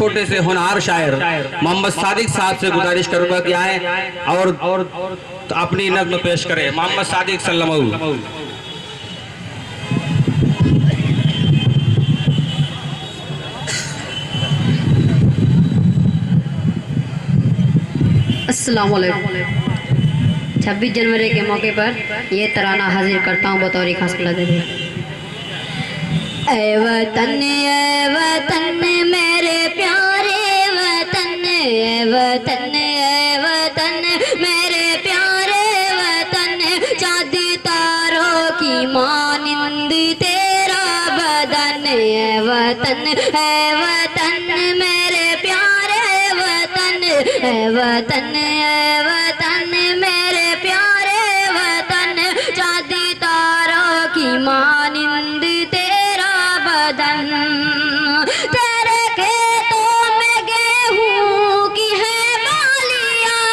छोटे से होनहार शायर मोहम्मद सादिक साहब से गुजारिश करूंगा कि आए और अपनी नज़्म पेश करें। मोहम्मद सादिक सल्लल्लाहु। अस्सलाम वालेकुम। 26 जनवरी के मौके पर ये तराना हाजिर करता हूँ बतौर खास कलाकार। ऐ वतन मेरे प्यारे वतन, ऐ वतन मेरे प्यारे वतन, चाँद तारों की मानिंद तेरा बदन। ऐ वतन मेरे प्यारे वतन, ऐ वतन मेरे प्यारे वतन, चाँद तारों की मानिंद तेरा बदन। तेरे खेतों में गेहूं की है बालियां,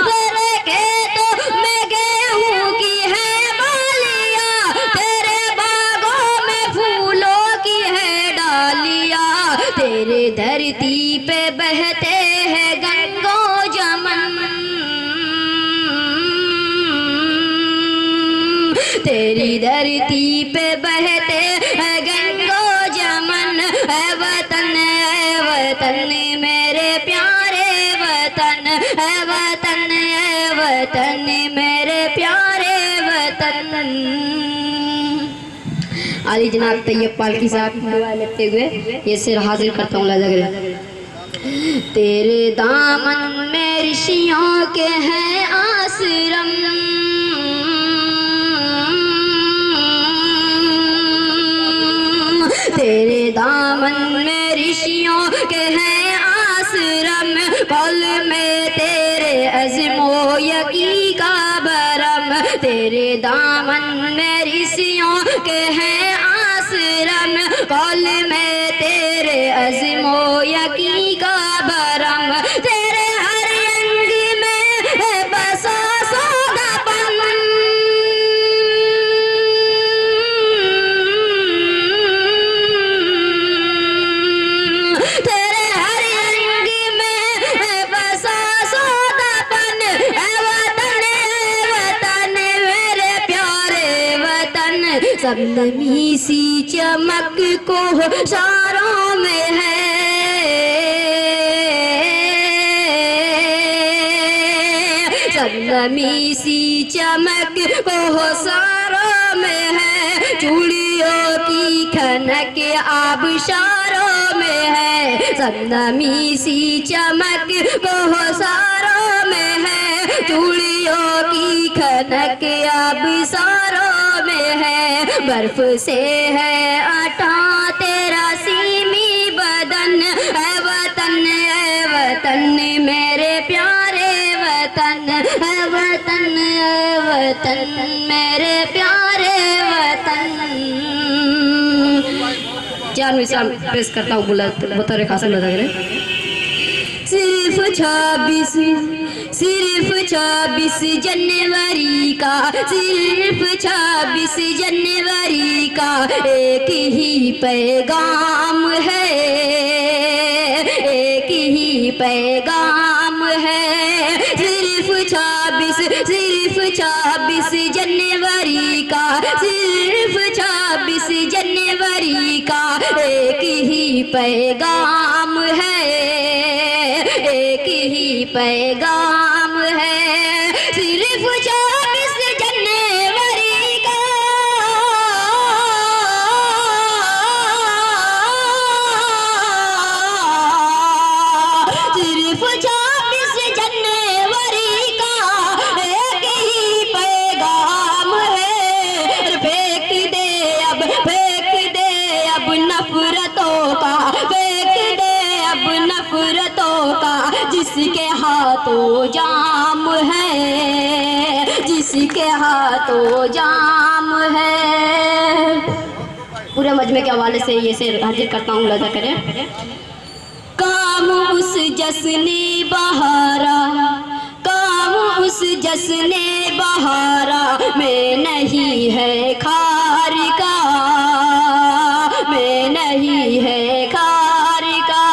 तेरे खेतों में गेहूं की है बालियां, तेरे बागों में फूलों की है डालियां, तेरे धरती पे बहते हैं गंगो जमन, तेरी धरती पे बहते हैं गंगो जमन। है वतन मेरे प्यारे वतन, है वतन मेरे प्यारे वतन। अली जनाब तैयब पालकी साहब दुआ लेते हुए ये सिर हाजिर करता हूँ। तेरे दामन में ऋषियों के हैं आश्रम, तेरे दामन में ऋषियों के हैं आश्रम, पल में तेरे अज़्मो यकी का बरम, तेरे दामन में ऋषियों के हैं आश्रम, पल में तेरे अज़्मो यकी का बरम, तेरे हर अंग में बसा सोगापन, तेरे हर अंग में बसा सोगापन। है वतन मेरे प्यारे वतन, सब नमी सी चमक को सारों में है, सब नमी सी चमक को सारों में है, चूड़ियों की खनक आबशारों में है, सब नमी सी चमक को सारों में है, चूड़ियों की खनक आबशारों में है, बर्फ से है आटा तेरा सीमी बदन। है वतन मेरे प्यारे वतन, है वतन मेरे प्यारे वतन। चार मिसाल पेश करता हूँ बतौर खास कलाकार। सिर्फ 26 जनवरी का, सिर्फ 26 जनवरी का एक ही पैगाम है, एक ही पैगाम है, सिर्फ 26 जनवरी का, सिर्फ 26 जनवरी का एक ही पैगाम है, एक ही पैगाम है, सिर्फ 26 जनवरी का, सिर्फ 26 जनवरी का एक ही पैगाम है। फेंक दे अब नफरतों का, फेंक दे अब नफरतों का, जिसके हाथों जाम है, जिसके हाथों जाम है। पूरे मजमे के हवाले से ये शेर हाजिर करता हूँ, लजा करें। काम उस जश्न बहारा, काम उस जश्ने बहारा में नहीं है खार का, में नहीं है खार का।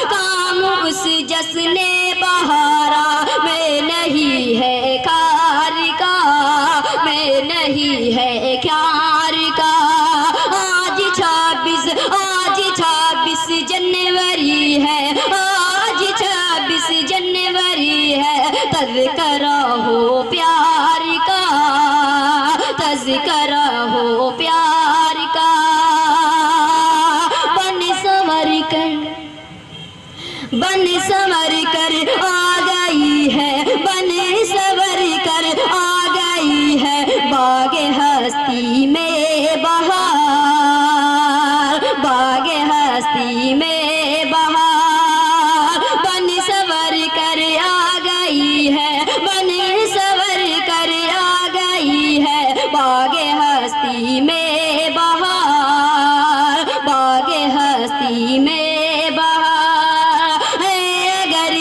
काम उस जश्ने बहारा में नहीं है खार का, में नहीं है खार का। आज 26 जनवरी है, आज 26 जनवरी है। तज़किरा हो प्यार का, तज़किरा हो प्यार का। बन संवर कर आ गई है, बन संवर कर आ गई है। बागे हस्ती में बहार, बागे हस्ती में बहार। बन संवर कर आ गई है, बन संवर कर आ गई है। बागे हस्ती में बहार, बागे हस्ती में बहार।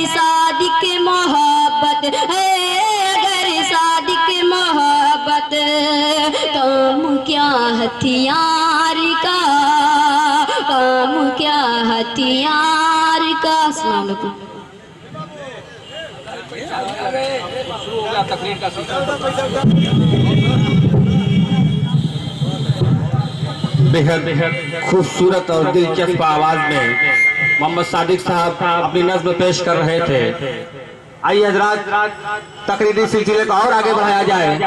सादिक मोहब्बत है, अगर सादिक मोहब्बत। काम क्या हथियार का, काम क्या हथियार का। अस्सलाम वालेकुम। बेहद खूबसूरत और दिलचस्प आवाज में मोहम्मद सादिक साहब अपनी नज़्म पेश कर रहे थे। आइए हजरात, तकरीरी सिलसिले को और आगे बढ़ाया जाए।